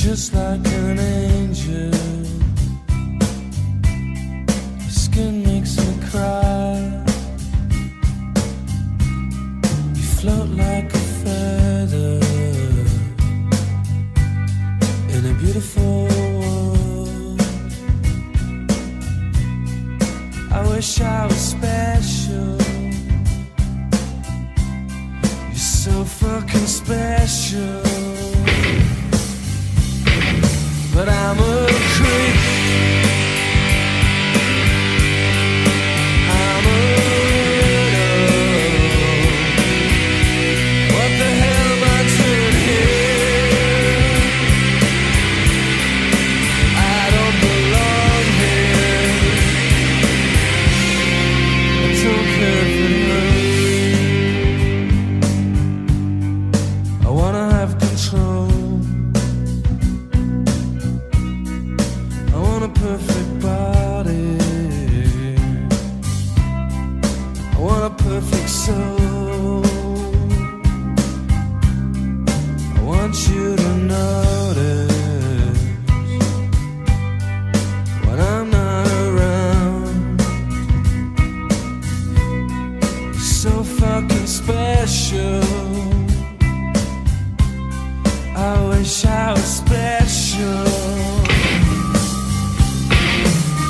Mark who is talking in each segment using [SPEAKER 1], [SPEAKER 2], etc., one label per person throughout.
[SPEAKER 1] just like an angel. Your skin makes me cry. You float like a feather in a beautiful world. I wish I was special. You're so fucking special. But I'm a creep. I'm a widow. What the hell am I doing here? I don't belong here. I don't care if it hurts. I wanna have control. A perfect body. I want a perfect soul. I want you to notice when I'm not around. You're so fucking special. I wish I was special.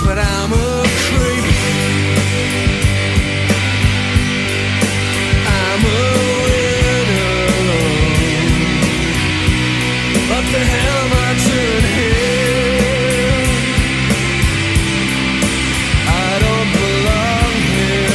[SPEAKER 1] But I'm a creep. I'm a widow. What the hell am I doing here? I don't belong here.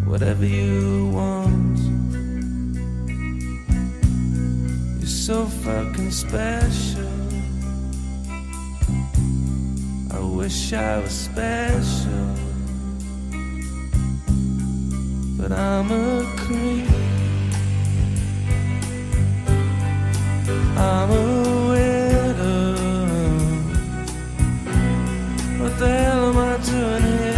[SPEAKER 1] Whatever you want. You're so fucking special. I wish I was special. But I'm a creep. I'm a widow. What the hell am I doing here?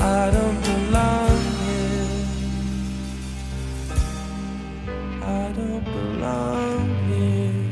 [SPEAKER 1] I don't belong here. I don't belong here.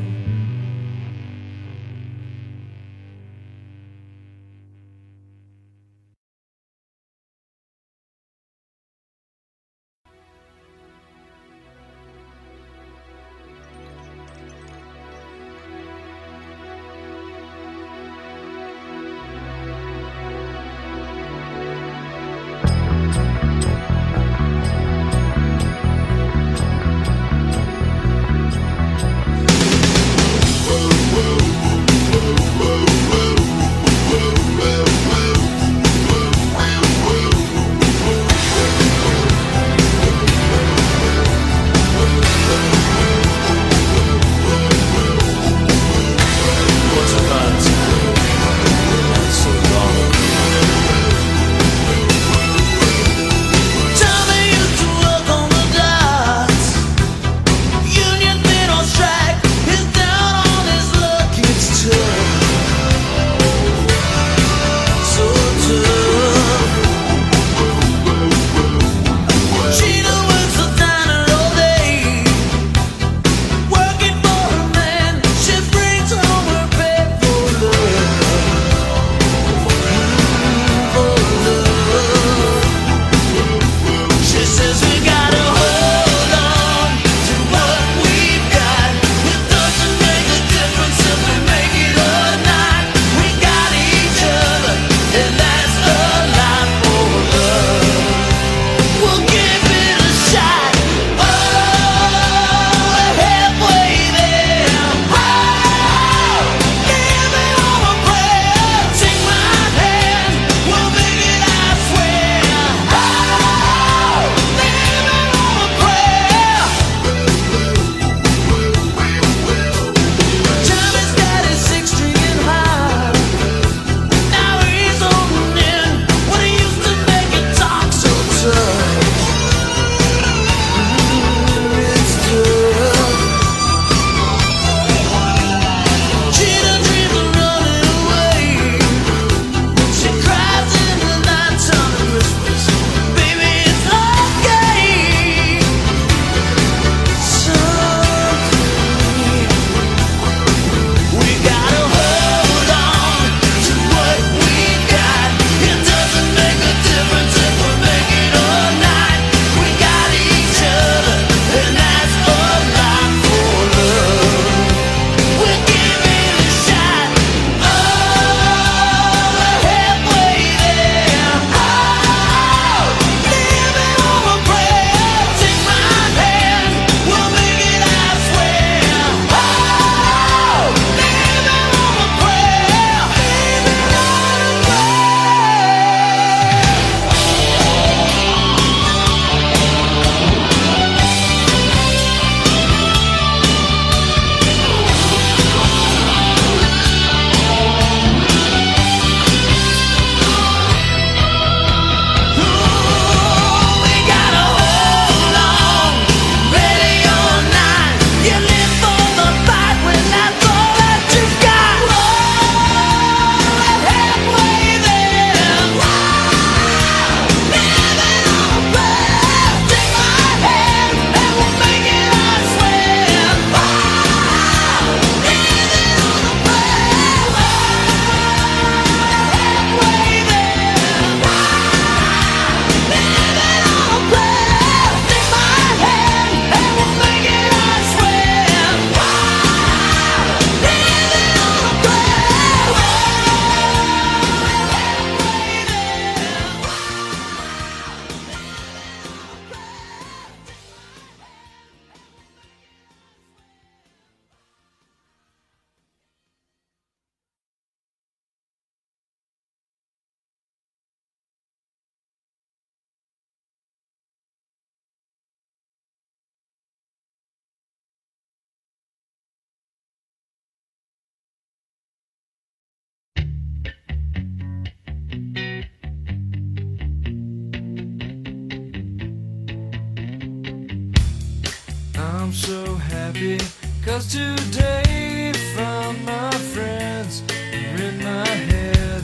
[SPEAKER 1] I'm so happy, 'cause today found my friends are in my head.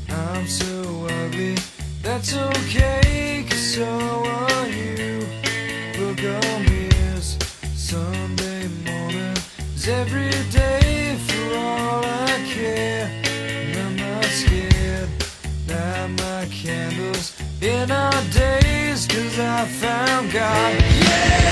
[SPEAKER 1] I'm so ugly, that's okay, 'cause so are you. Look on me as Sunday morning is every day for all I care. And I'm not scared, light my candles in our days, 'cause I found God. Yeah!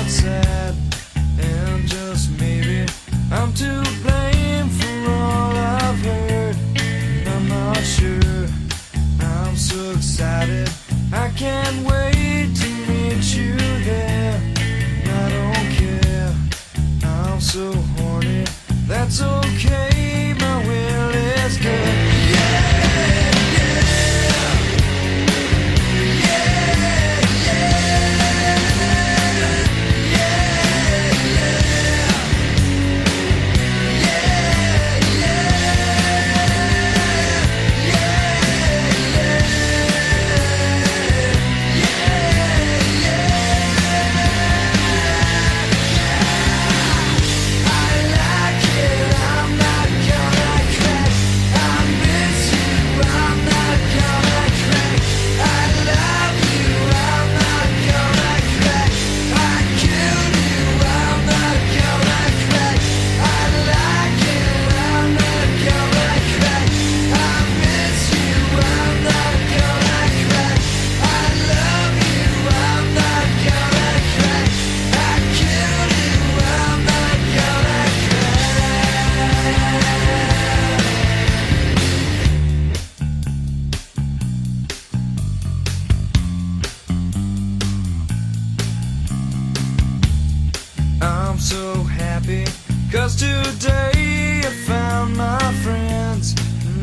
[SPEAKER 1] Sad, and just maybe I'm to blame for all I've heard. And I'm not sure, I'm so excited, I can't wait to meet you there. And I don't care, I'm so horny, that's okay, my will is good. I'm so happy, 'cause today I found my friends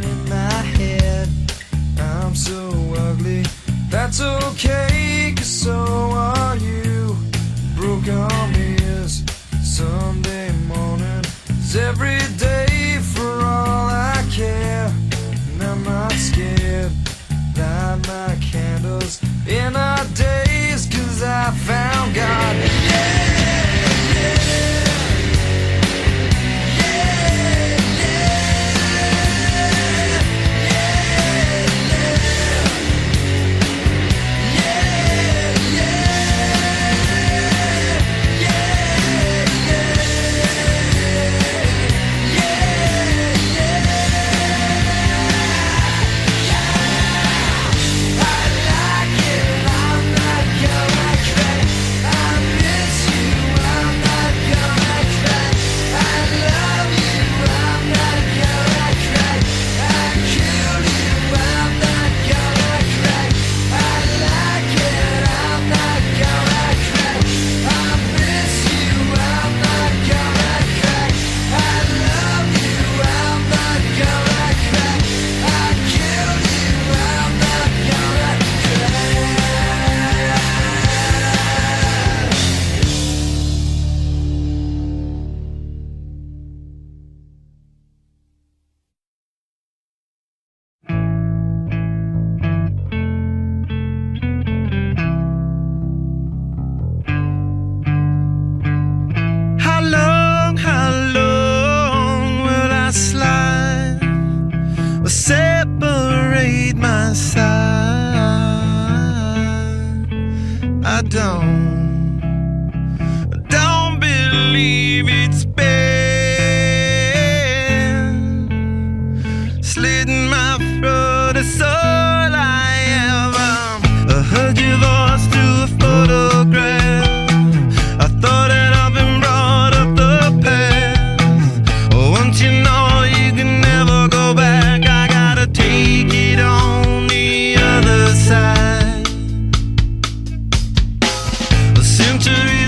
[SPEAKER 1] in my head. I'm so ugly, that's okay, 'cause so are you. Broke on me is Sunday morning is every day for all I care. And I'm not scared, light my candles in our days, 'cause I found God. Yeah! Separate my side. I don't believe it's been slitting my throat, it's all I am. I heard your voice through a photograph. I thought that I've been brought up the past. Oh, once you know you can never go back, I gotta take it on the other side. A century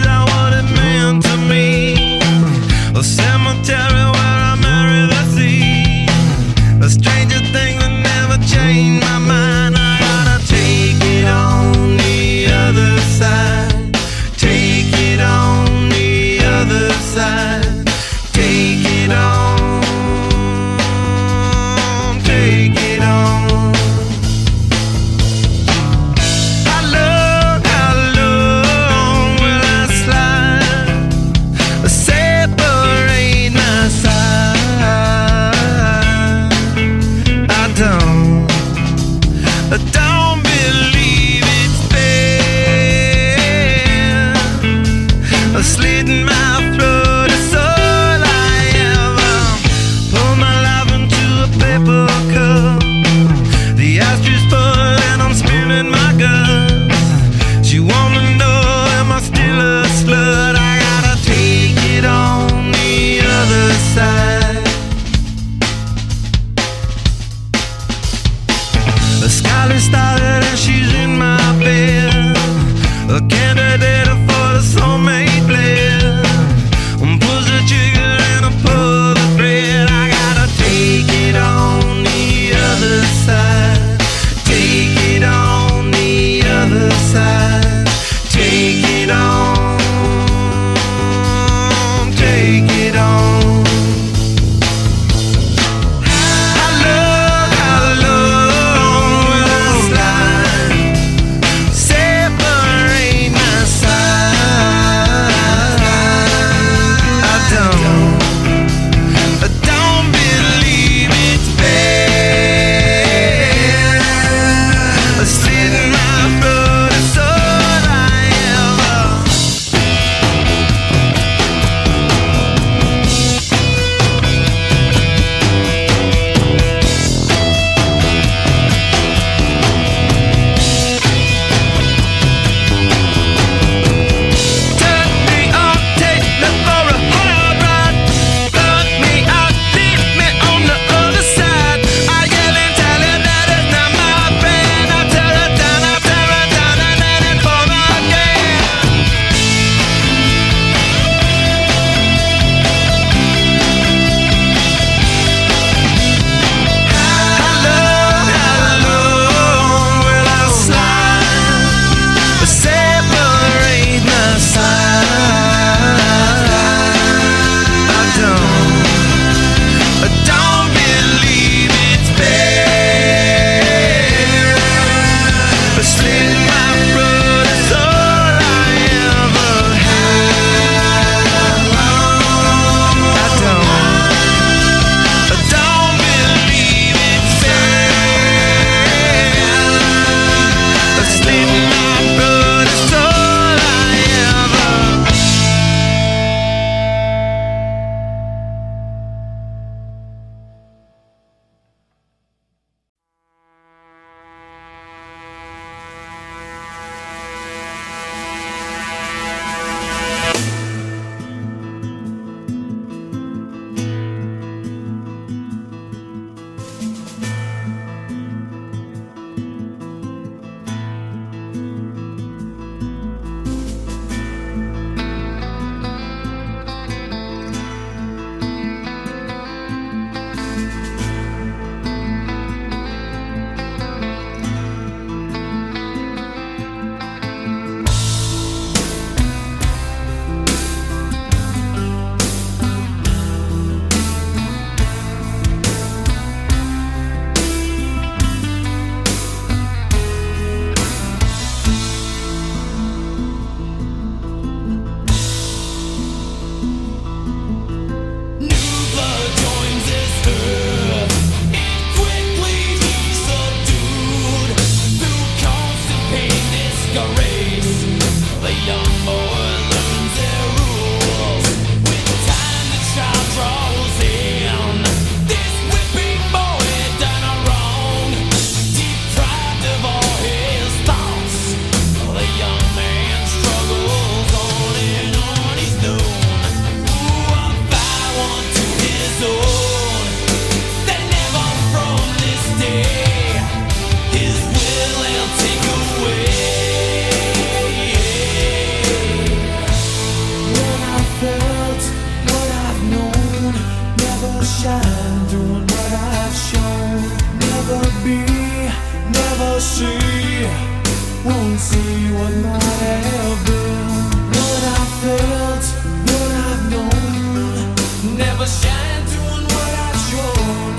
[SPEAKER 1] see what might have been. What I felt, what I've known. Never shine doing what I've shown.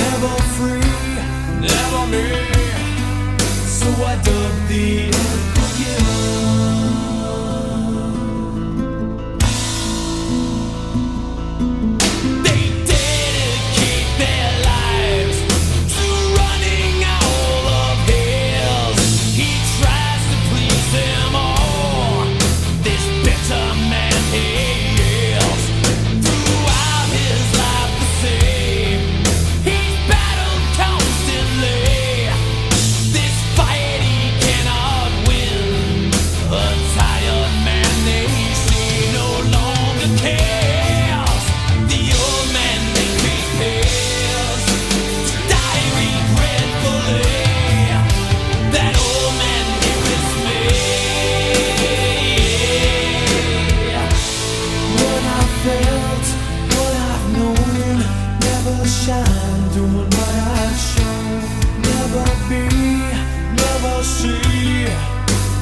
[SPEAKER 1] Never free, never me. So I dug the unforgettable. Shine, doing what I've shown. Never be, never see.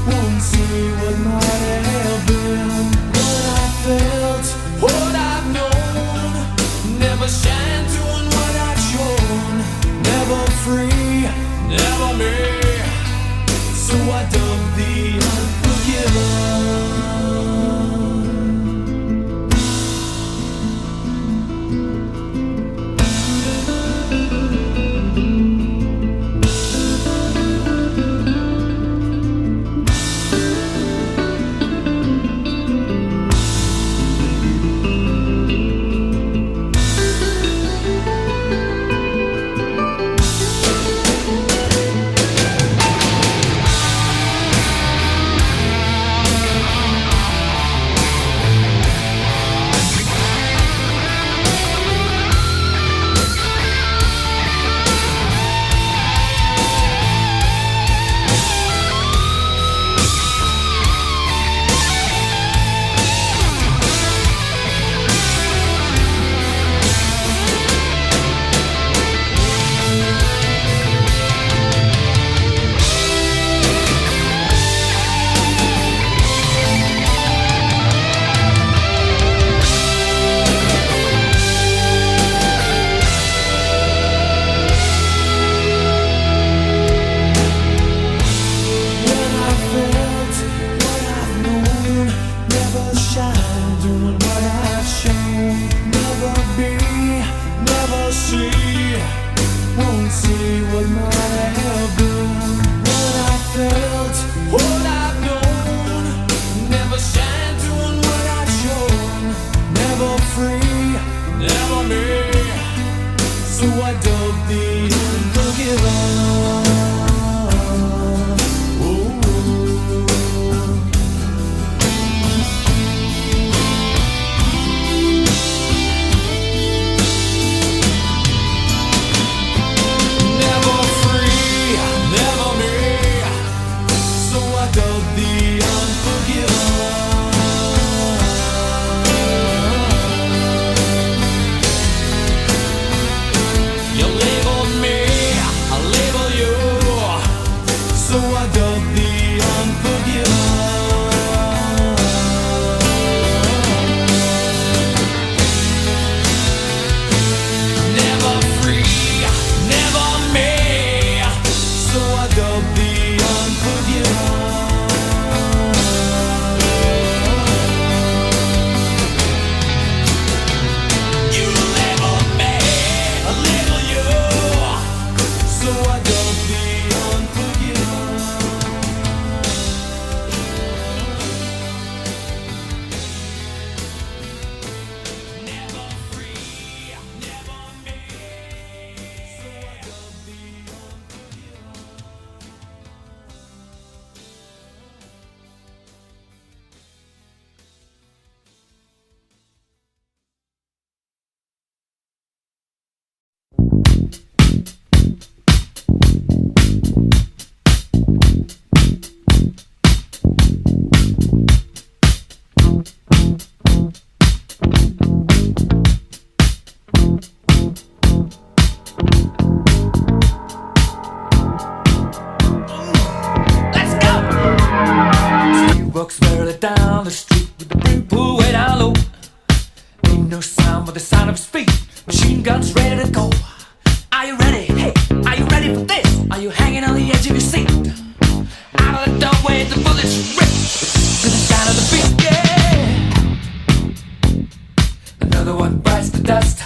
[SPEAKER 1] Won't see what might have been. What I felt, what I've known. Never shine, doing what I've shown. Never free, never me. So I dug the unforgettable. Won't see what might have been. What I felt, what I've known. Never shine doing what I've shown. Never free, never me. So I dug the unforgettable. trucks barely down the street with the brim pulled way down low. Ain't no sound but the sound of speed. Machine guns ready to go. Are you ready? Hey, are you ready for this? Are you hanging on the edge of your seat? Out of the doorway, the bullets rip to the sound of the beat. Yeah. Another one bites the dust.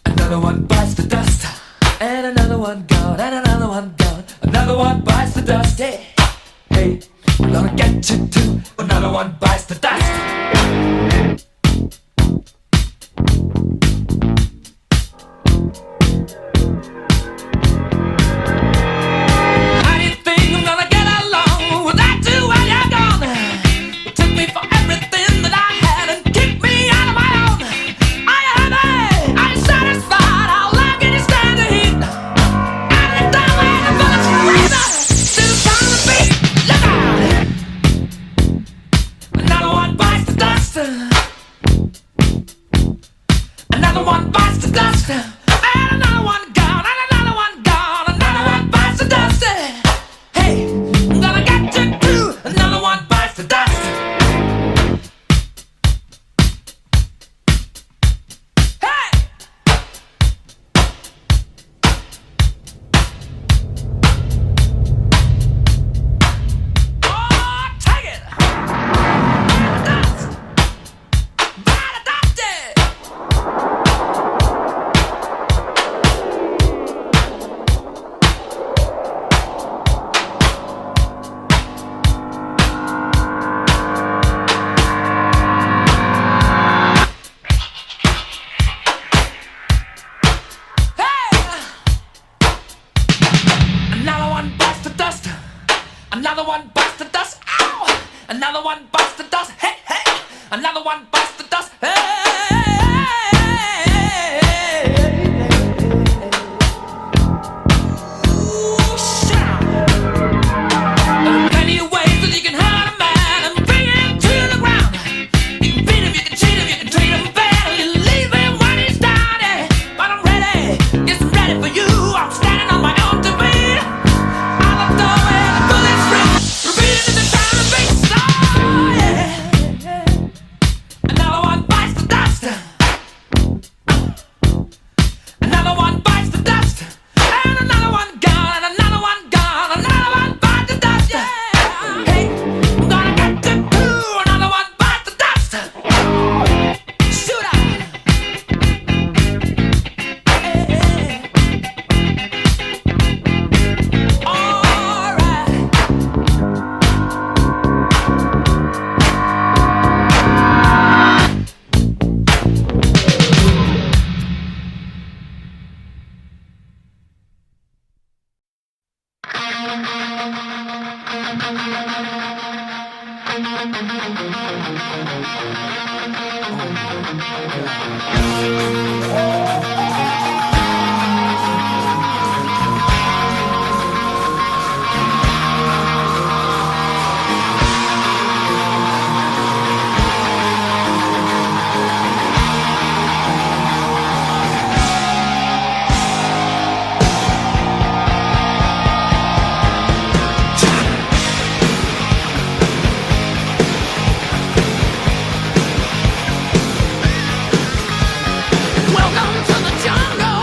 [SPEAKER 1] Another one bites the dust. And another one gone. And another one gone. Another one bites the dust. Yeah. Hey, I'm gonna get you too. Another one bites the dust. How do you think I'm gonna get along without you when you're gone? You took me for everything that I had and kicked me out of my own. Are you happy? Are you satisfied? How long can you stand the heat? Out of the doorway, the bullets razor to the sound of the beat. Look out! Another one bites the dust. Another one bites the dust. And another one gone. And another one gone. Another one bites the dust. Hey, I'm gonna get you too. Another one bites the dust. Hey! Oh, take it! Dust! By the dust! Another one bites the dust. Another one bites the dust. Ow! Another one bites the dust. Hey, hey! Another one bites the dust. Hey! Ooh, shit! There are plenty of ways that you can hurt a man and bring him to the ground. You can beat him, you can cheat him, you can treat him bad, and you leave him when he's down. Yeah. But I'm ready, yes, I'm ready for you. I'm standing on my own two feet. Out the doorway, the bullets rip, repeating to the sound of bass. Oh, yeah. Another one bites the dust. Another one bites the dust. And another one gone. And another one gone. Another one bites the dust. Yeah. Hey, I'm gonna get you too. Another one bites the dust. Shoot out. Hey. All right. Welcome to the jungle.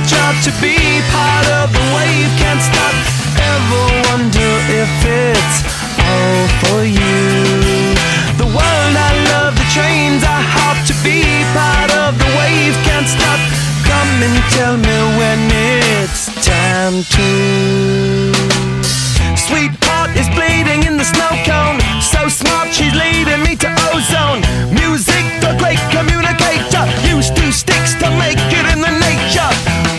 [SPEAKER 1] job to be part of the wave. Can't stop, ever wonder if it's all for you. The world I love, the trains I hop to be part of the wave. Can't stop, come and tell me when it's time to. Sweetheart is bleeding in the snow cone. So smart, she's leading me to ozone. Music, the great communicator. Used to sticks to make it in the nature.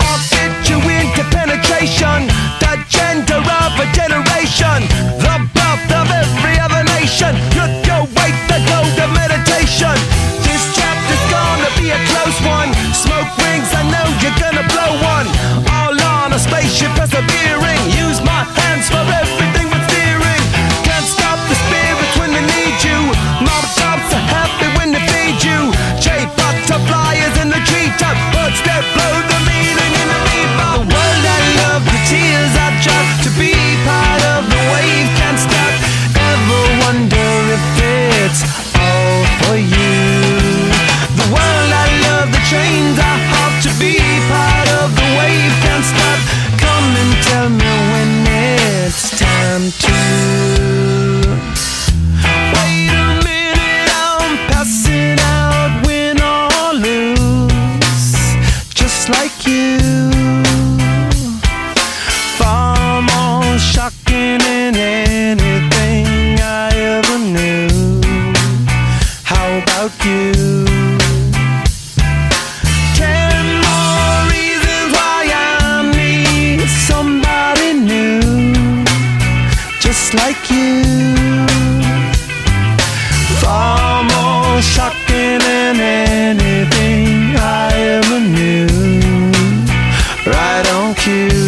[SPEAKER 1] I'll fit you into penetration. The gender of a generation. The birth of every other nation. Look your way, the gold of meditation. This chapter's gonna be a close one. Smoke rings, I know you're gonna blow one. All on a spaceship persevering. Use my hands for everything but steering. Can't stop the spirits when they need you. Mob tops are happy when they feed you. J butterflies in the treetop. Birds that blow the meaning in the meatball. The world I love, the tears I drop to be part of the wave. Can't stop, ever wonder if it's all for you. The world I love, the trains I hop to be part of the wave. Can't stop, come and tell me when it's time to. Wait a minute, I'm passing out, win or lose, just like you. Far more shocking than anything I ever knew. How about you? 10 more reasons why I need somebody new, just like you. Far more shocking than anything I ever knew. Right on cue.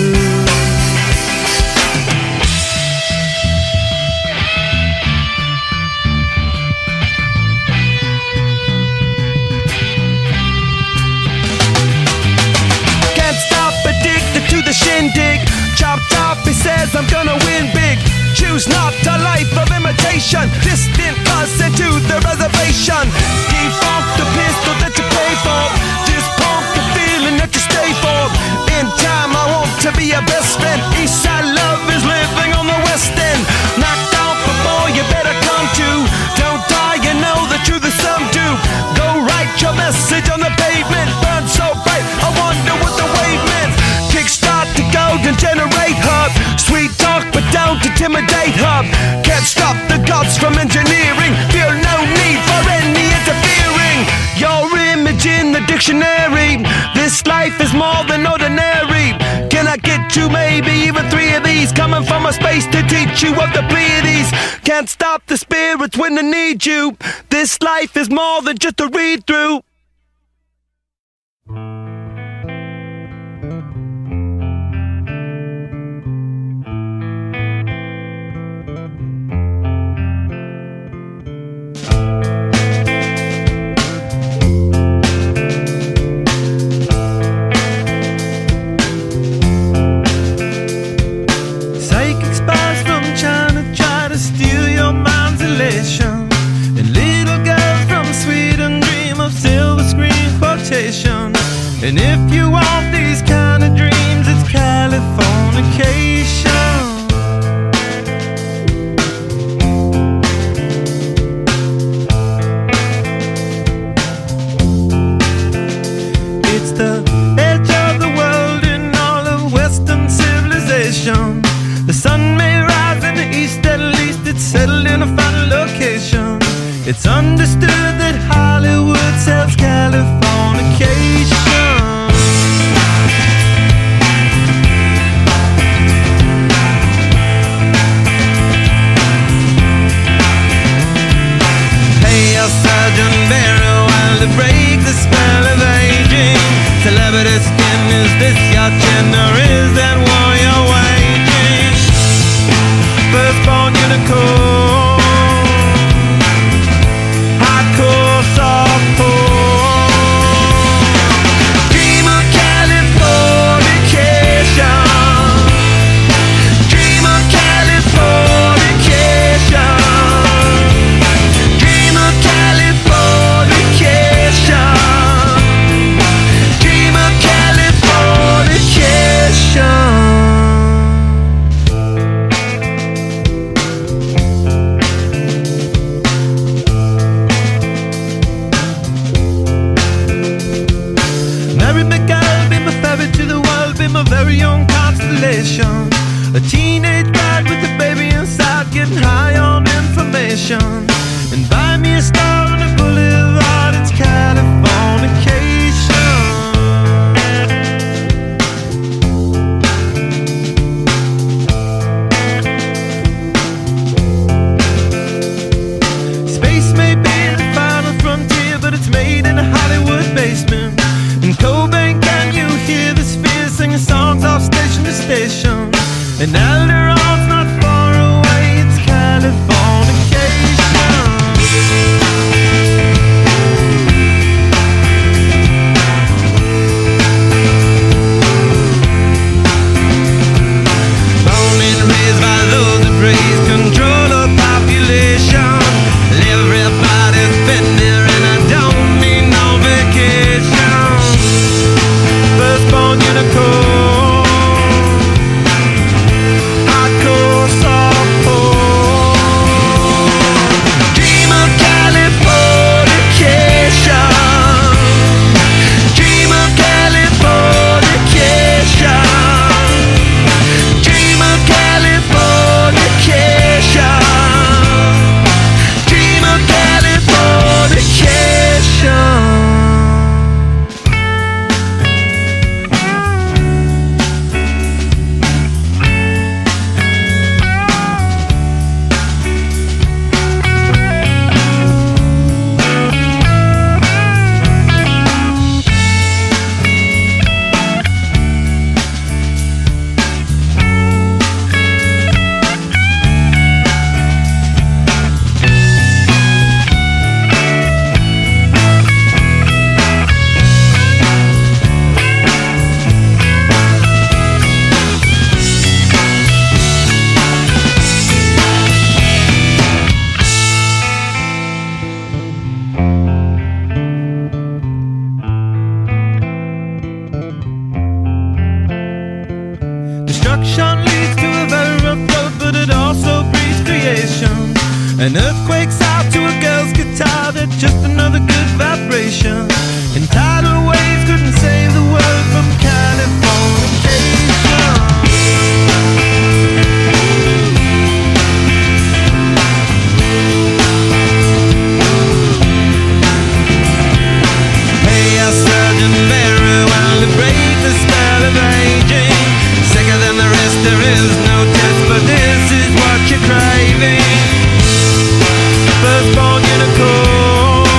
[SPEAKER 1] The shindig, chopped off, he says I'm gonna win big. Choose not a life of imitation. Distant cousin to the reservation. Default the pistol that you pay for. Dispunk the feeling that you stay for. In time I want to be your best friend. Eastside love is living on the west end. Knocked out before you better come to. Don't die, you know the truth is some do. Go write your message on the pavement. Burn so bright, I wonder what the wave meant. Kickstart the golden generate hub. Sweet talk but don't intimidate hub. Can't stop the gods from engineering. Feel no need for any interfering. Your image in the dictionary. This life is more than ordinary. Can I get you maybe even 3 of these? Coming from a space to teach you of the Pleiades. Can't stop the spirits when they need you. This life is more than just a read through.
[SPEAKER 2] And little girls from Sweden dream of silver screen quotation. And if you want these kind of dreams, it's Californication. It's the edge of the world in all of Western civilization. The sun may rise in the east, at least it's settled in a final location. It's understood that Hollywood sells Californication. Pay your surgeon very well to break the spell of aging. Celebrity skin, is this your gender? Is that war you're waging? Firstborn unicorn, hardcore softcore. Dream of Californication. Dream of Californication. Dream of Californication. Dream of Californication. station. And Alderon's not far away, it's Californication. Born and raised by those that praise control of population. Everybody's been there and I don't need no vacation. Firstborn unicorn, hardcore softcore. Dream of Californication. Dream of Californication. Dream of Californication. Dream of Californication. Destruction leads to a very rough road, but it also breeds creation. An earthquake's out to a girl's guitar, that's just another good vibration. And tidal waves couldn't save the world from Californication. Hey, a surgeon very well to break the spell of aging. Sicker than the rest, there is no test, but this is what you're craving. Firstborn unicorn,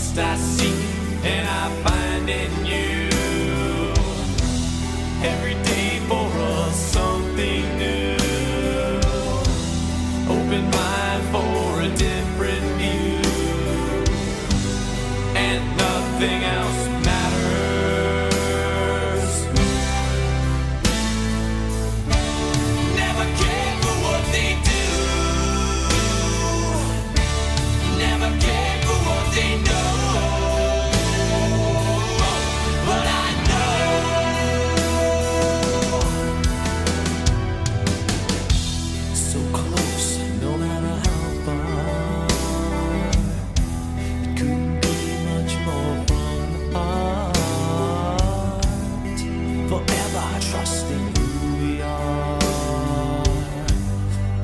[SPEAKER 1] Trust I seek and I find in you. Every day for us something new. Open mind for a different view. And nothing else matters. Never care for what they do. Never care for what they know. But I know so close, no matter how far. It couldn't be much more from the heart. Forever trusting who we are,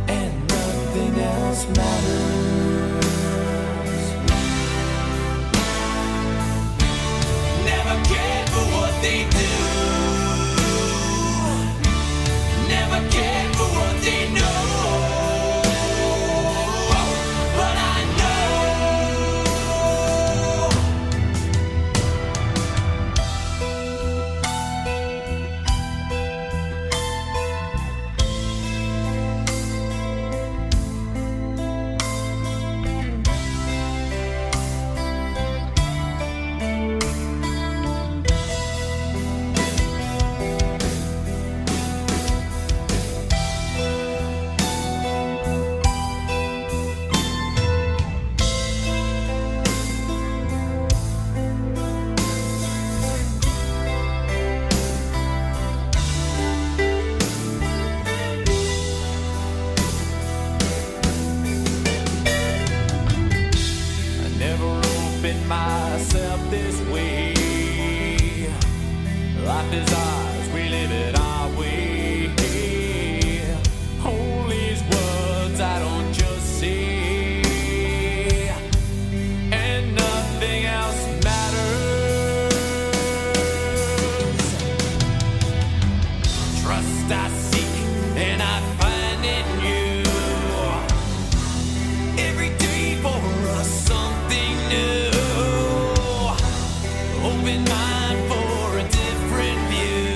[SPEAKER 1] and nothing else matters. Never cared for what they do. Never cared for what they know. But I know I never opened myself this way. Life is ours, we live it our way. Hold these words I don't just say, and nothing else matters. Trust I seek and I find in you. Every day for us something new. Open mind for a different view.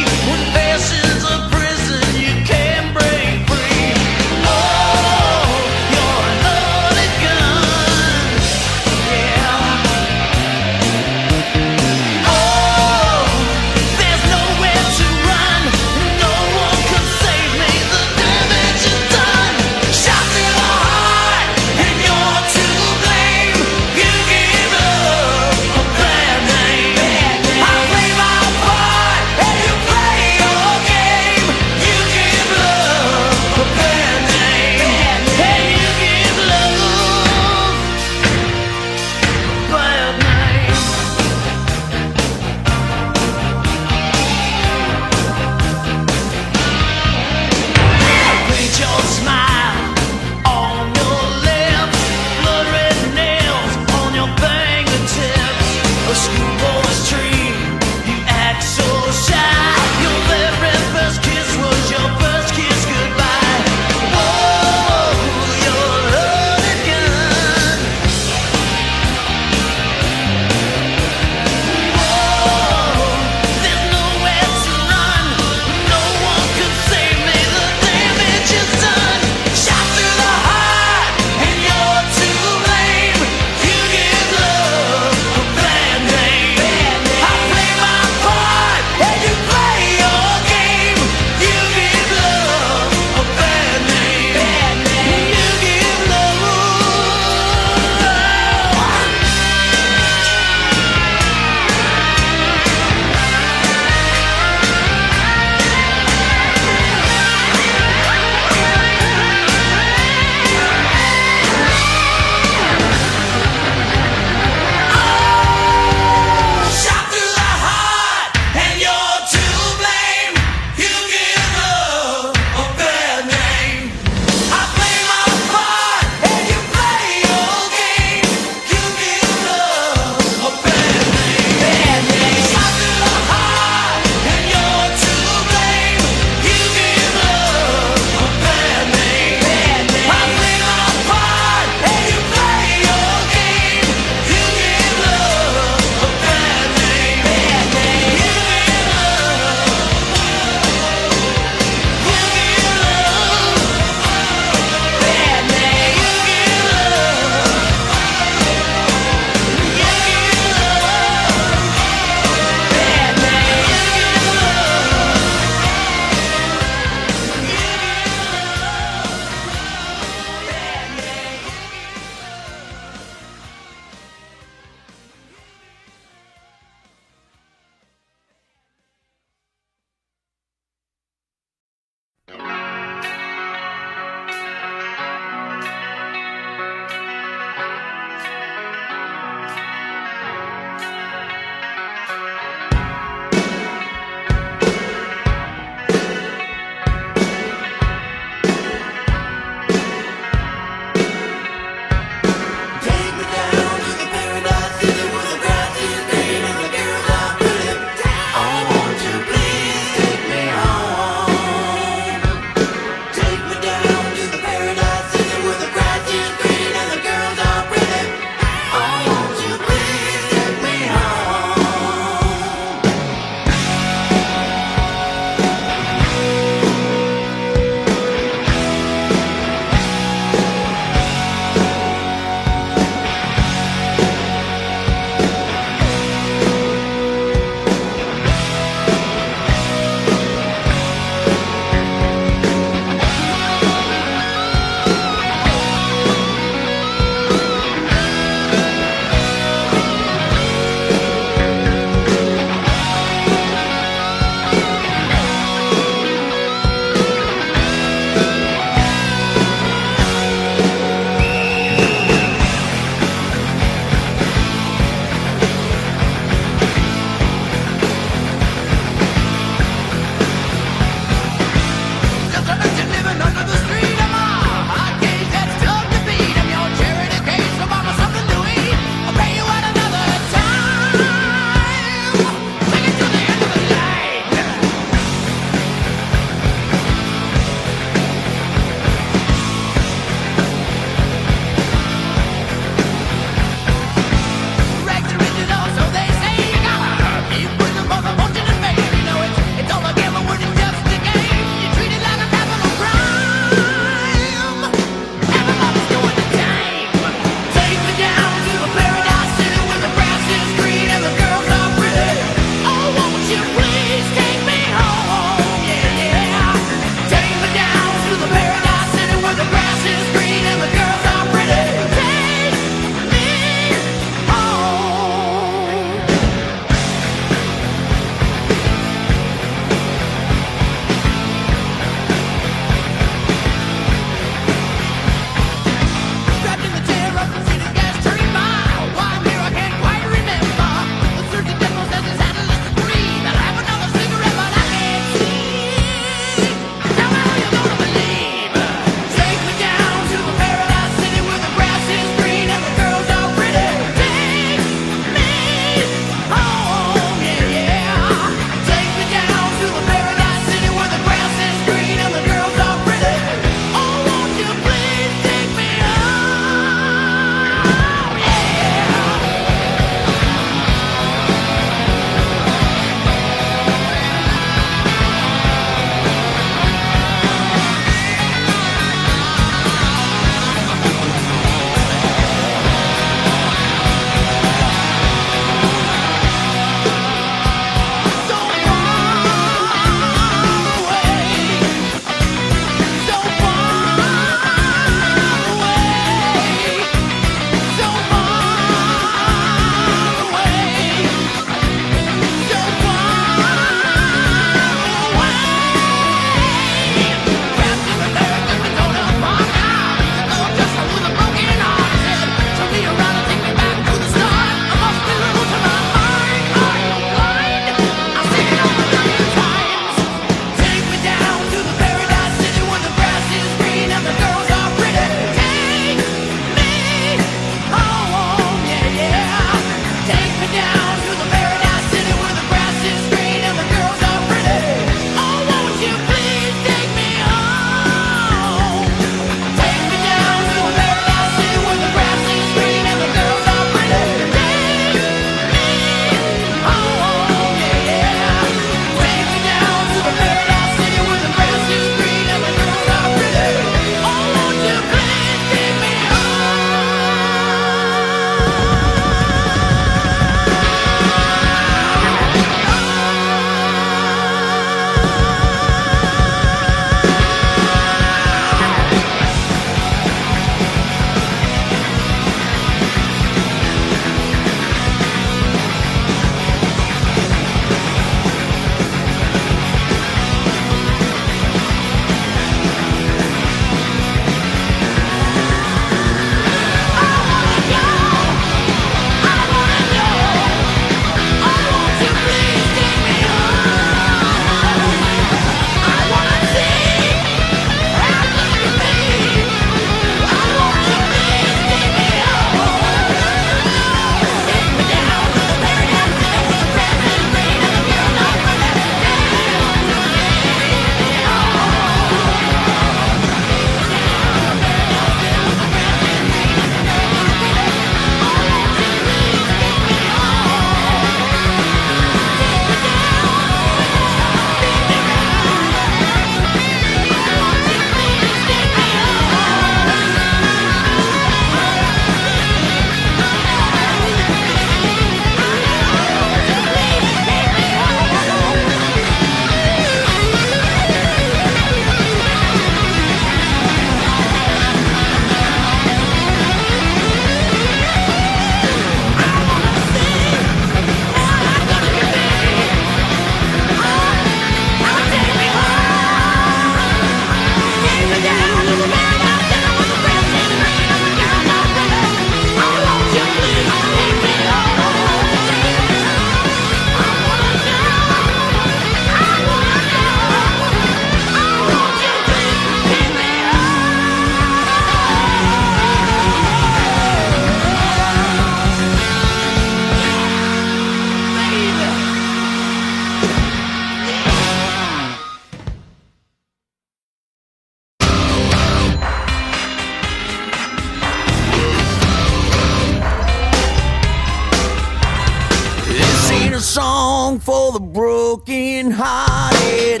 [SPEAKER 1] song for the broken hearted.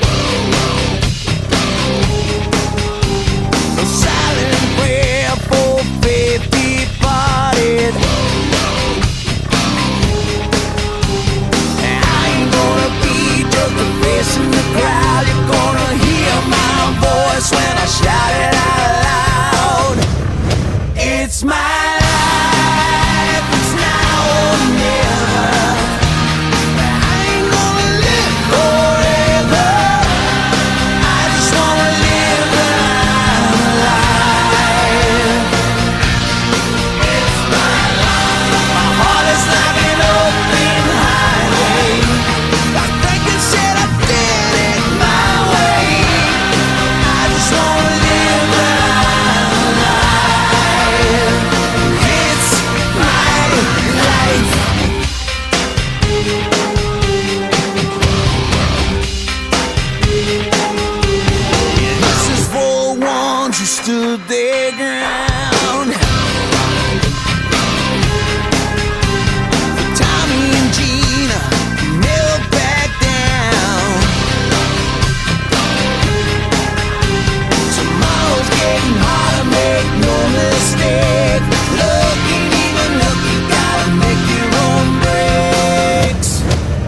[SPEAKER 1] A silent prayer for faith departed. I ain't gonna be just a face in the crowd. You're gonna hear my voice when I shout it out loud. It's my life, it's now or never. I ain't gonna live forever. I just wanna live my life. It's my life. My heart is like an open highway. I think I said I did it my way. I just wanna live my life. It's my life. This is for ones who stood their ground. For Tommy and Gina, never back down. Tomorrow's getting harder, make no mistake. Looking, even look, you gotta make your own breaks.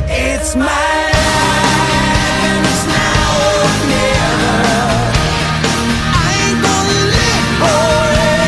[SPEAKER 1] It's my life, and it's now or never. I ain't gonna live forever.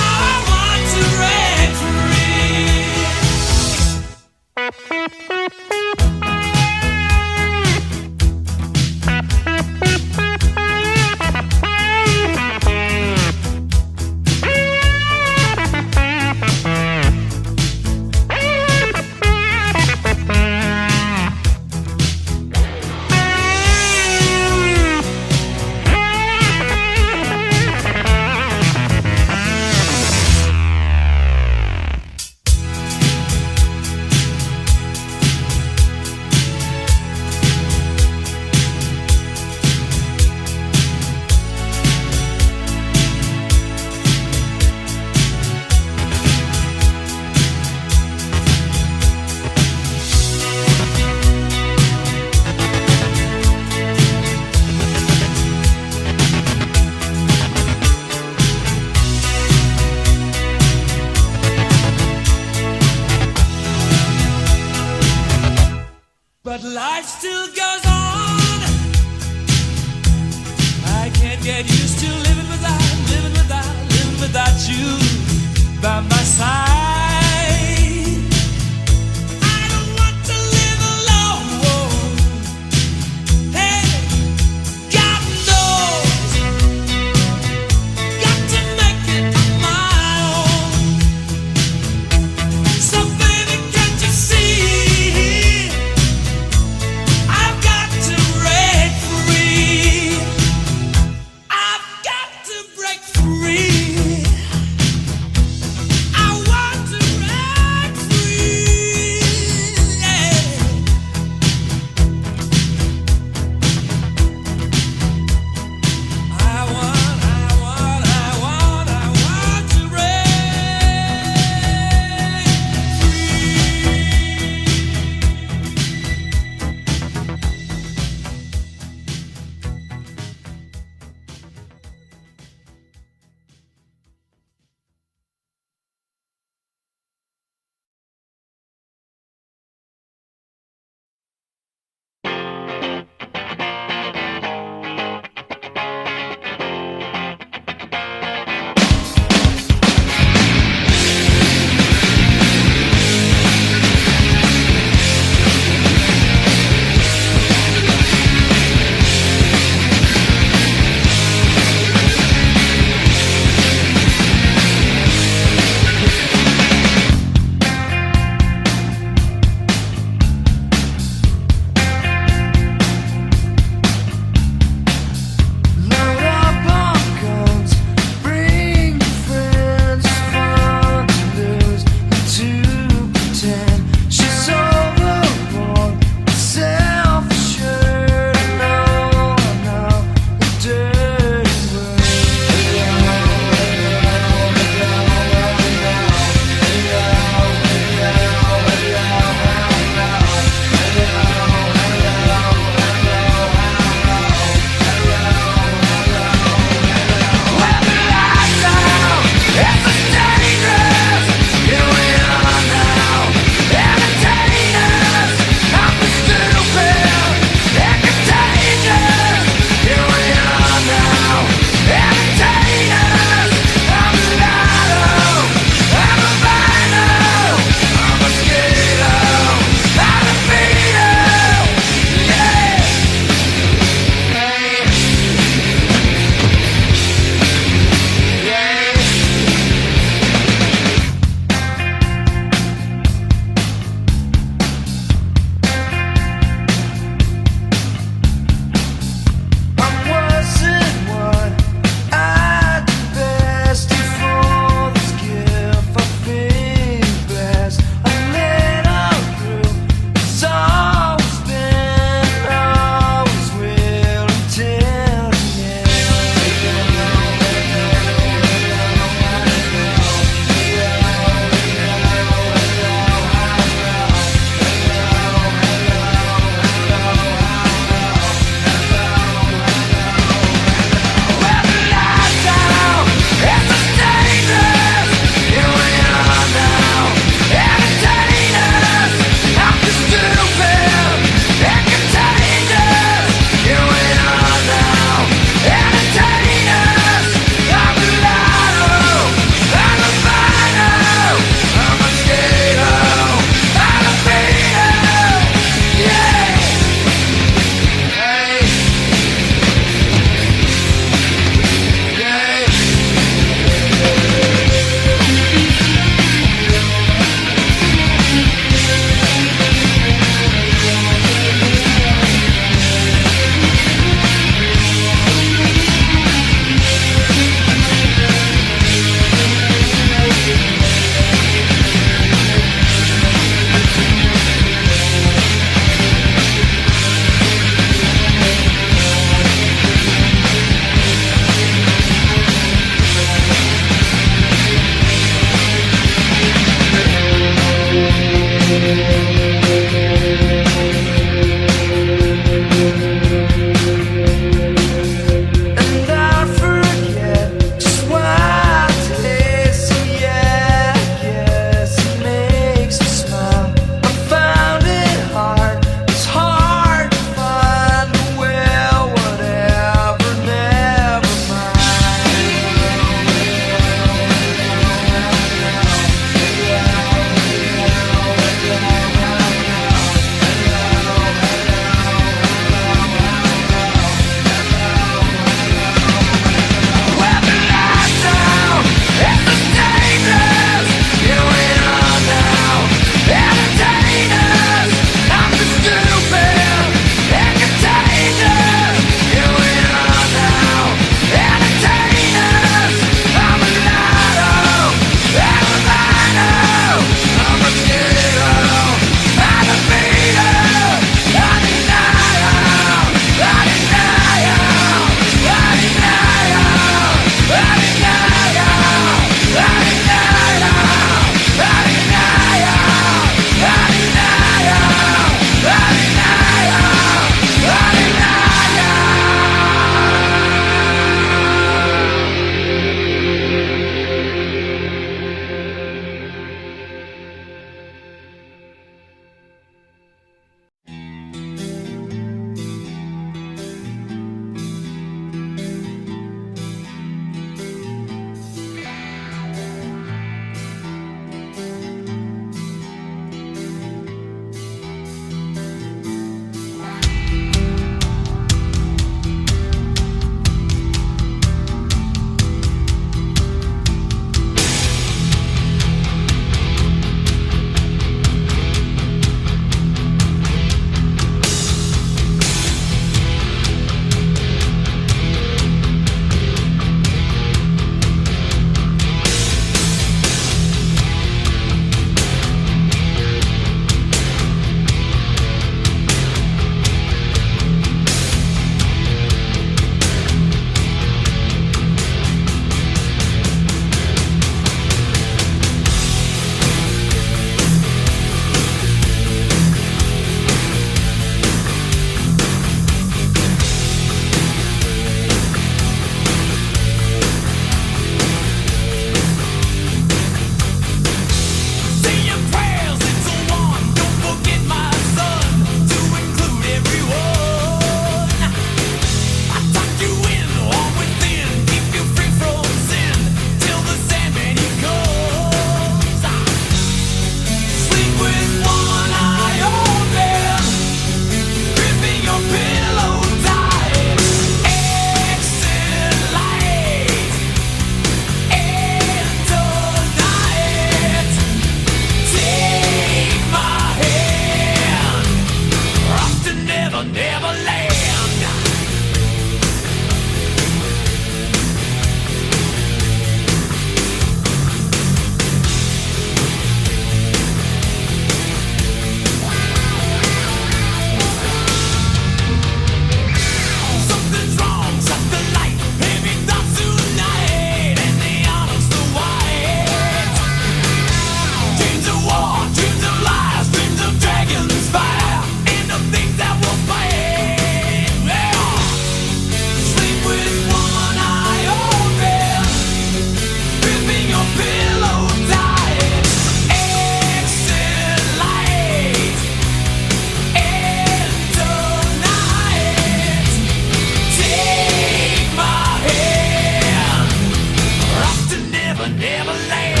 [SPEAKER 1] a Neverland.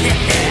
[SPEAKER 1] Yeah.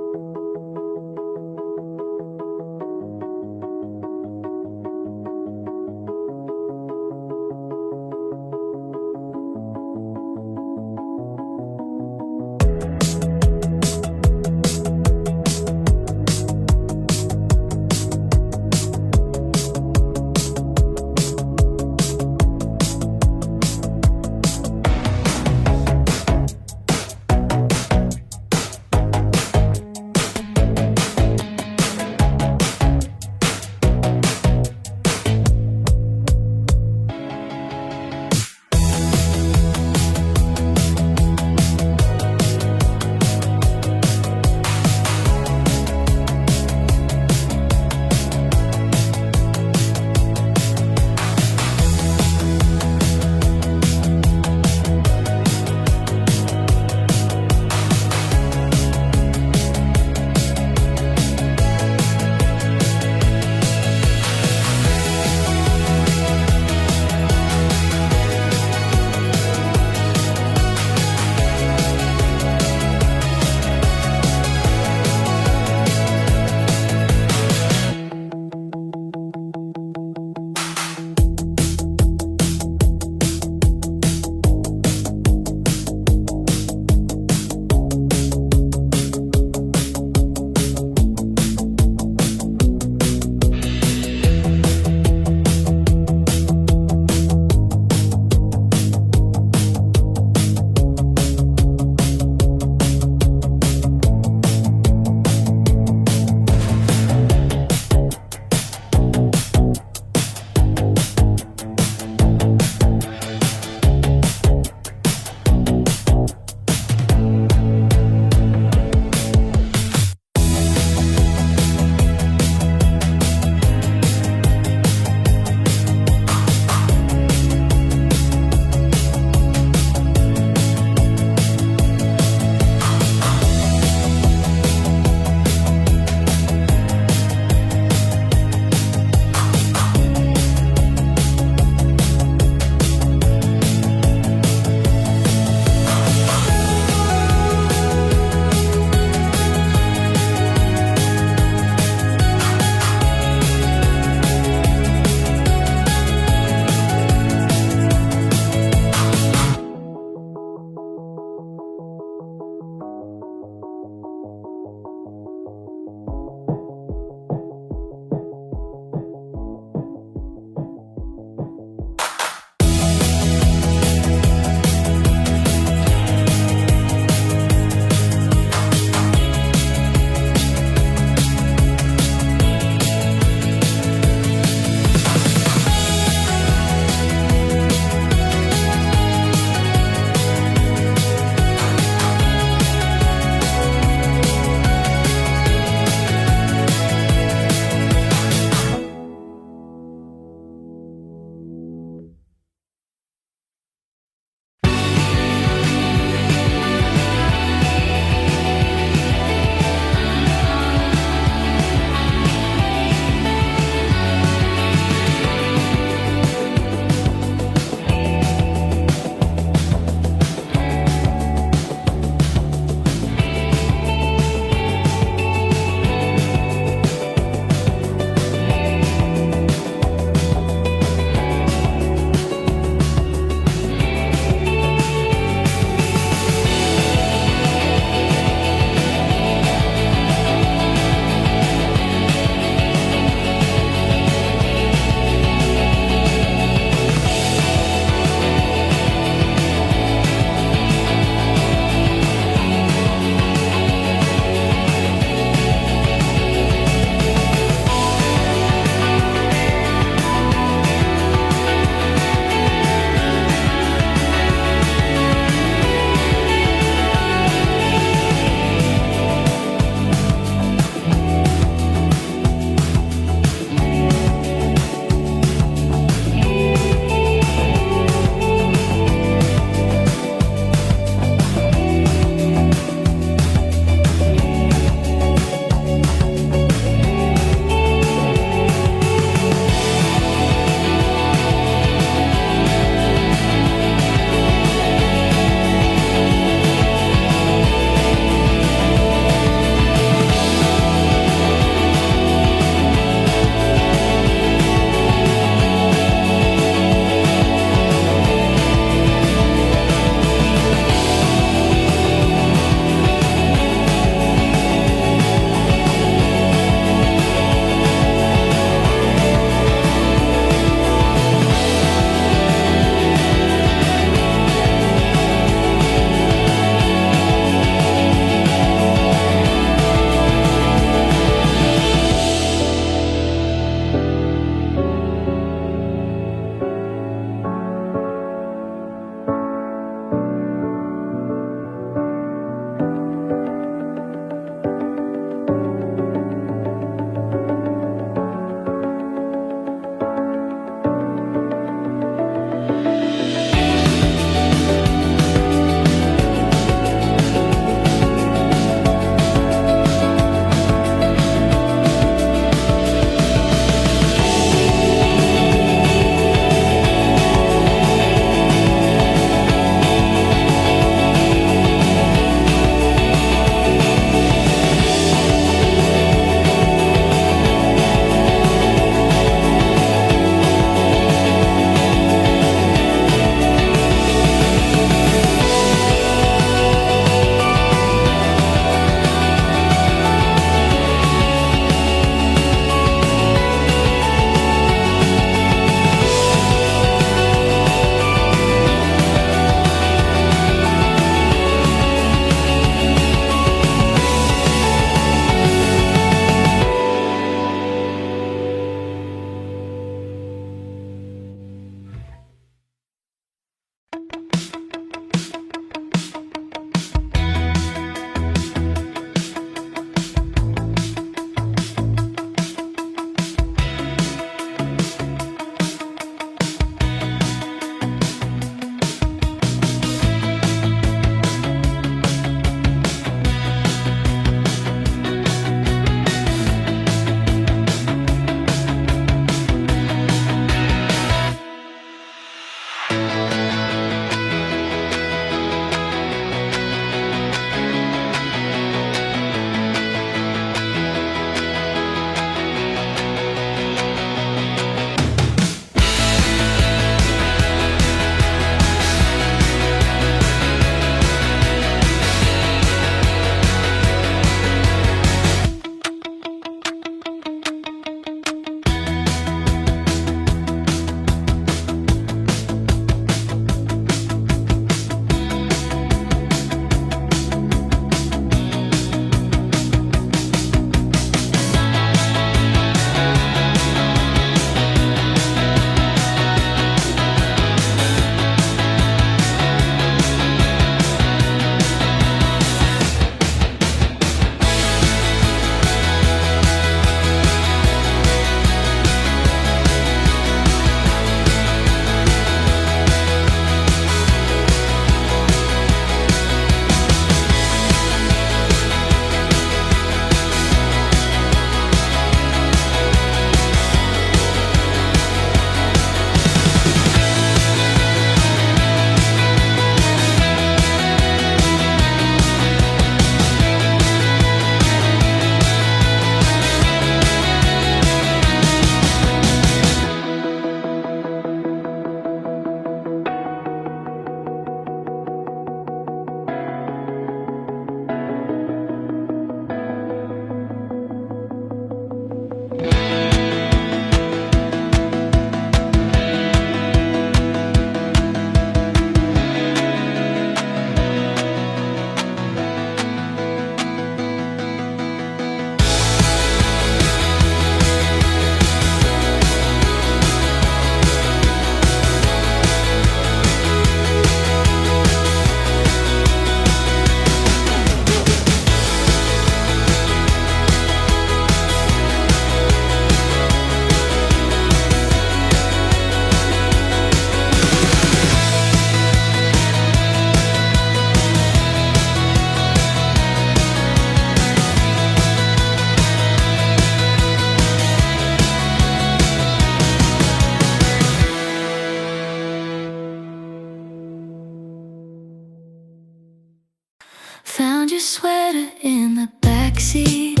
[SPEAKER 3] sweater in the backseat.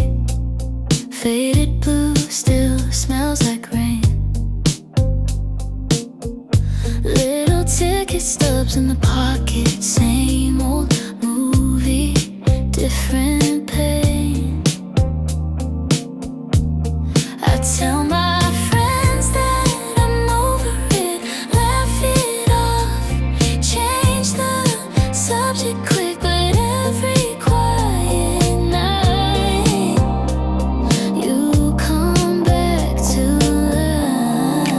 [SPEAKER 3] Faded blue still smells like rain. Little ticket stubs in the pocket. Same old movie, different pain. I tell my friends that I'm over it, laugh it off, change the subject quick, but every quiet night you come back to life.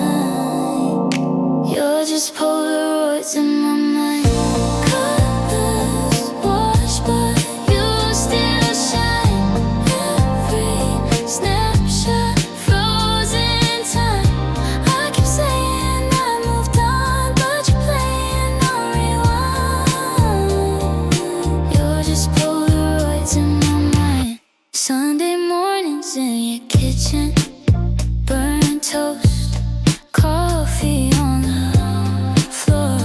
[SPEAKER 3] You're just Polaroids in my mind. Colors wash, but you still shine. Every snapshot frozen time. I keep saying I moved on, but you're playing on rewind. You're just Polaroids in my mind. Sunday mornings in your kitchen, burnt toast, coffee on the floor,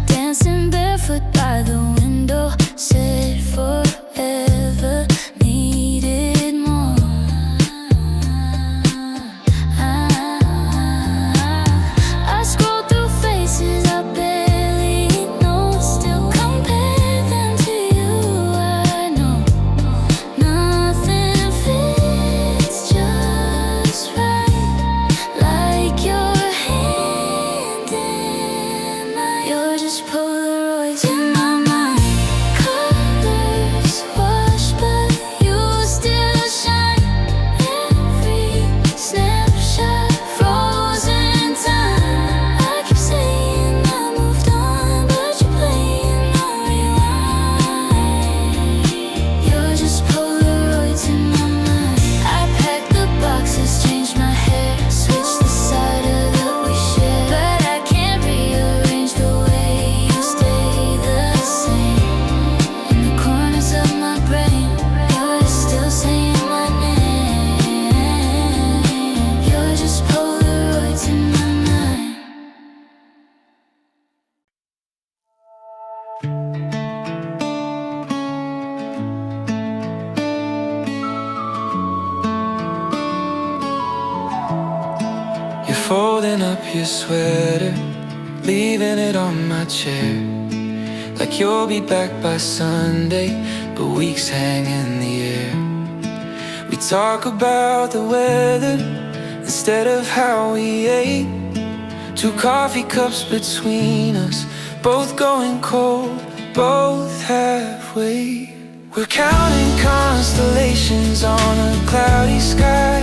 [SPEAKER 3] dancing barefoot by the window, said forever, needed more. I scroll through faces I barely know, still compare them to you. I know nothing fits just right, like your hand in mine. You're just Polaroids in my mind. Colors wash, but you still shine. Every snapshot frozen time. I keep saying I moved on, but you're playing on rewind. You're just Polaroids in my mind. I packed the boxes, changed my hair, switched the side of that we share, but I can't rearrange the way you stay the same. In the corners of my brain, you're still saying my name. You're just Polaroids in my mind.
[SPEAKER 1] You're folding up your sweater, leaving it on my chair, like you'll be back by Sunday, but weeks hang in the air. We talk about the weather instead of how we ate. 2 coffee cups between us, both going cold, both halfway. We're counting constellations on a cloudy sky,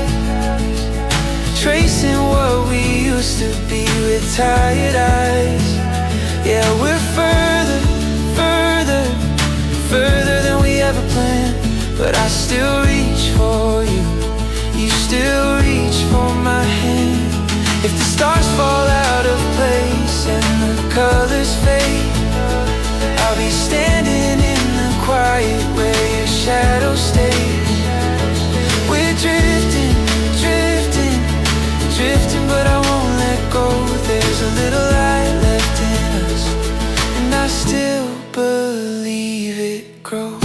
[SPEAKER 1] tracing what we used to be with tired eyes. Yeah, we're further, further, further than we ever planned, but I still reach for you, you still reach for my hand. If the stars fall out of place and the colors fade, I'll be standing in the quiet where your shadow stays. We're drifting, drifting, drifting, but I won't let go. There's a little light left in us, and I still believe it grows.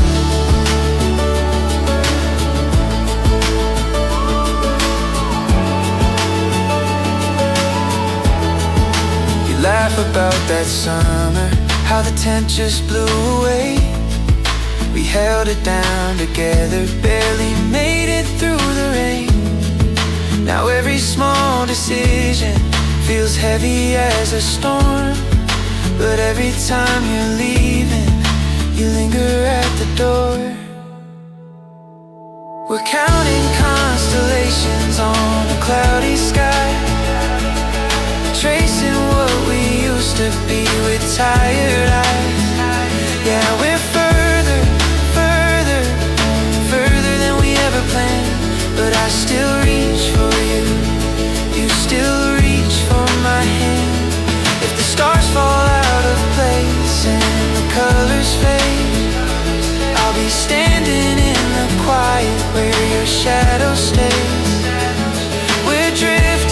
[SPEAKER 1] You laugh about that summer, how the tent just blew away. We held it down together, barely made it through the rain. Now every small decision feels heavy as a storm, but every time you're leaving, you linger at the door. We're counting constellations on a cloudy sky, tracing what we used to be with tired eyes. Yeah, we're further, further, further than we ever planned, but I still reach for you, you still reach for my hand. If the stars fall out of place and the colors fade, I'll be standing in the quiet where your shadow stays. We're drifting,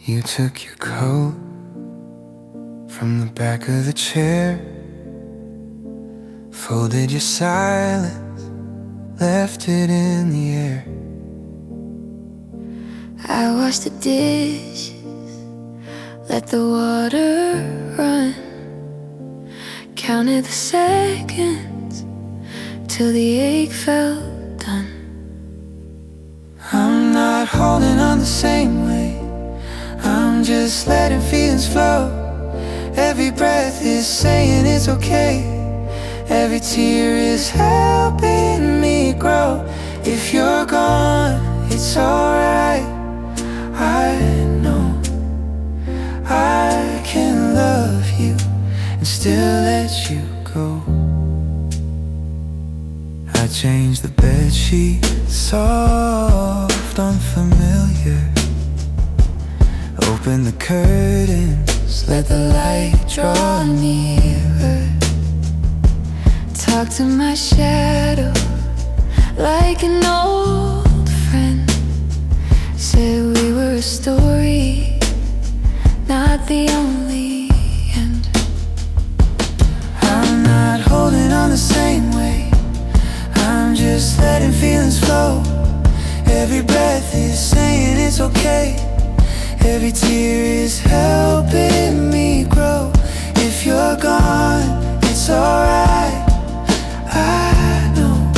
[SPEAKER 1] You took your coat from the back of the chair, folded your silence, left it in the air.
[SPEAKER 3] I washed the dishes, let the water run, counted the seconds till the ache felt done.
[SPEAKER 1] I'm not holding on the same way, I'm just letting feelings flow. Every breath is saying it's okay, every tear is helping me grow. If you're gone, it's alright. I know I can love you and still let you go. I changed the bedsheet, soft, unfamiliar. Open the curtains, let the light draw nearer.
[SPEAKER 3] Talk to my shadow like an old friend. Said we were a story, not the only end.
[SPEAKER 1] I'm not holding on the same way, I'm just letting feelings flow. Every breath is saying it's okay, every tear is helping me grow. If you're gone, it's alright. I know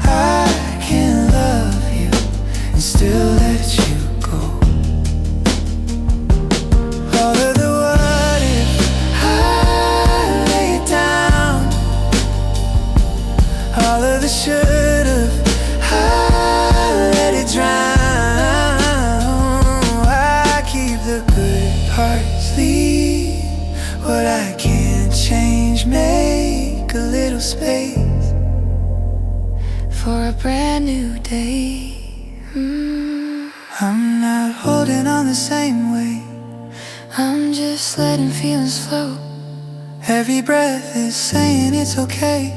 [SPEAKER 1] I can love you and still let you go. All of the what if, I lay it down. All of the should've, I let it drown. I keep the good parts, leave what I can't change, make a little space
[SPEAKER 3] For a brand new day.
[SPEAKER 1] I'm not holding on the same way,
[SPEAKER 3] I'm just letting feelings flow.
[SPEAKER 1] every breath is saying it's okay,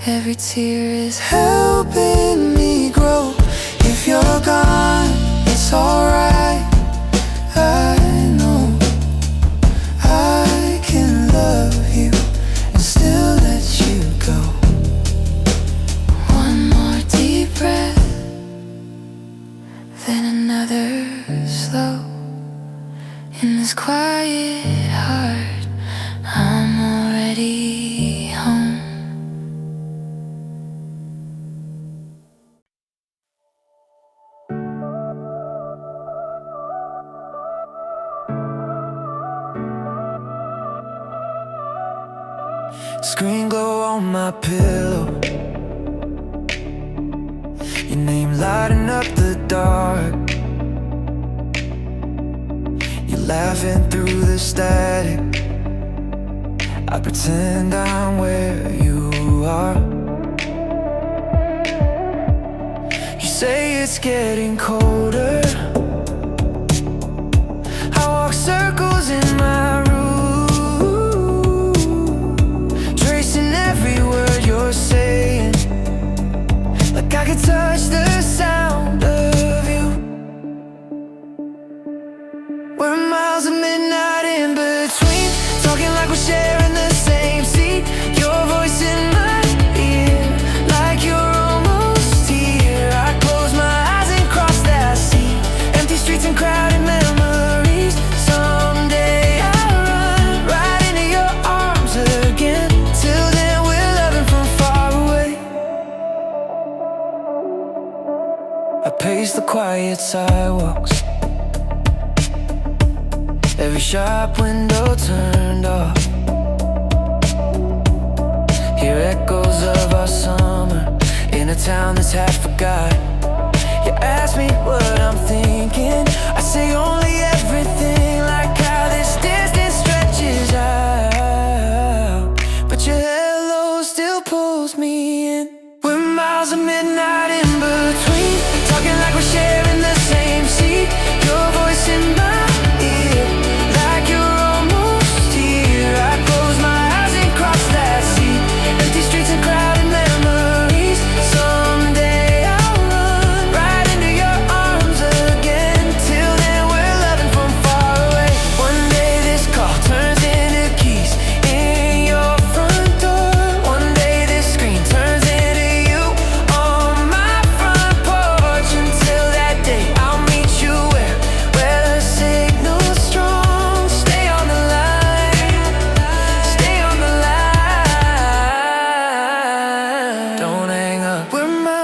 [SPEAKER 3] Every tear is
[SPEAKER 1] helping me grow. If you're gone, it's alright. I know I can love you and still let you go.
[SPEAKER 3] one more deep breath, then another slow. In this quiet heart, I'm already home.
[SPEAKER 1] Screen glow on my pillow, your name lighting up the dark. You're laughing through the static, I pretend I'm where you are. You say it's getting colder, I walk circles in my room, tracing every word you're saying, like I can touch the sound of you. We're miles of midnight in between, talking like we're sharing the same seat. Your voice in my ear, like you're almost here. I close my eyes and cross that sea, empty streets and crowded memories. Someday I'll run right into your arms again. Till then we're loving from far away. I pace the quiet sidewalks, every shop window turned off. Hear echoes of our summer in a town that's half forgot. You ask me what I'm thinking, I say only everything, like how this distance stretches out, but your hello still pulls me in. We're miles of midnight in between, talking like we're sharing the same seat. Your voice in my ear, like you're almost here. I close my eyes and cross that sea, empty streets and crowded memories. Someday I'll run right into your arms again. Till then we're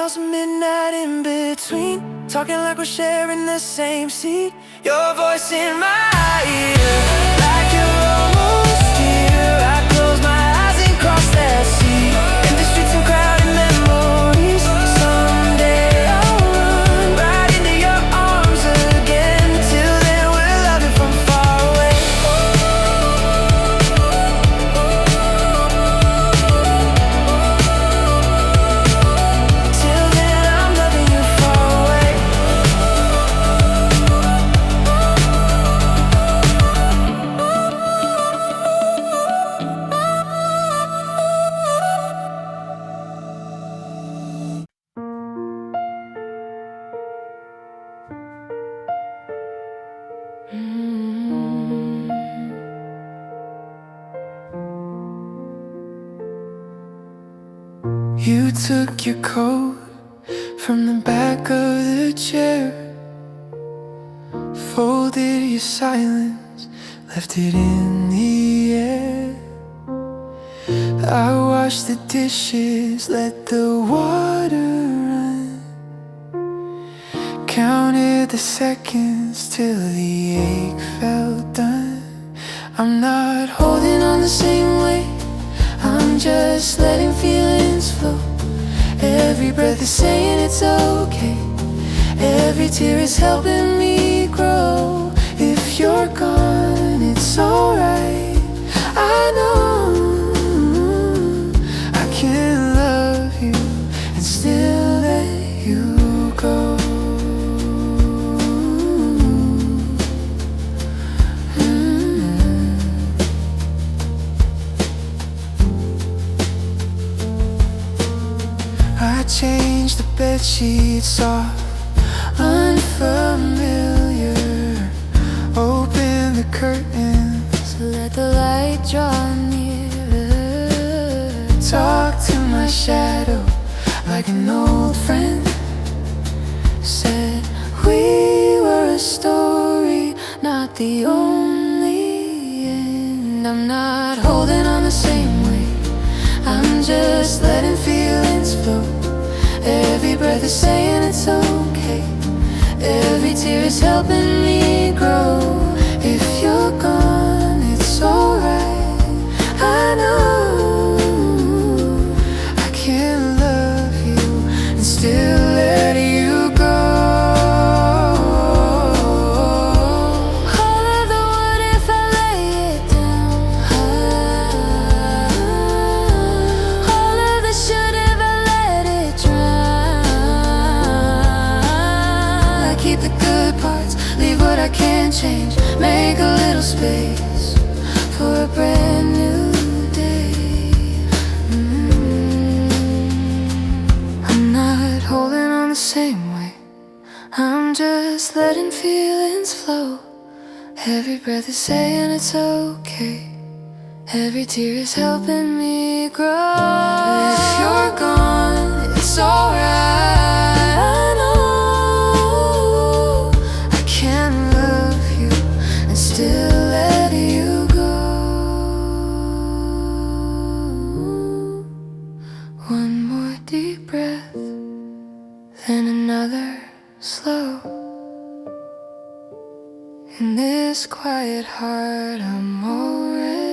[SPEAKER 1] miles of midnight in between, talking like we're sharing the same seat. Your voice in my ear, like you're almost here. I close my eyes and cross that sea, in the streets and crowded memories. Someday I'll run right into your arms again. Till then we're loving from far away. Till then I'm loving you far away. You took your coat from the back of the chair, folded your silence, left it in the air. I washed the dishes, let the water run, counted the seconds till the ache felt done. I'm not holding on the same way, I'm just letting feelings flow. Every breath is saying it's okay, every tear is helping me grow. If you're gone, it's alright. I know I can love you and still let you go. I changed the bed sheets soft, unfamiliar. Open the curtains, let the light draw nearer. Talk to my shadow like an old friend. Said we were a story, not the only end. I'm not holding on the same way, I'm just letting feelings flow. Every breath is saying it's okay, every tear is helping me grow. If you're gone, it's alright. I know I can love you and still let you go. All of the wood if I lay it down, all of the should if I let it drown. I keep the good parts, leave what I can't change, make a little space for a brand new day. I'm not holding on the same way, I'm just letting feelings flow. Every breath is saying it's okay, every tear is helping me grow. If you're gone, it's alright. I know I can love you and still let you go. One more deep breath, then another slow. In this quiet heart, I'm already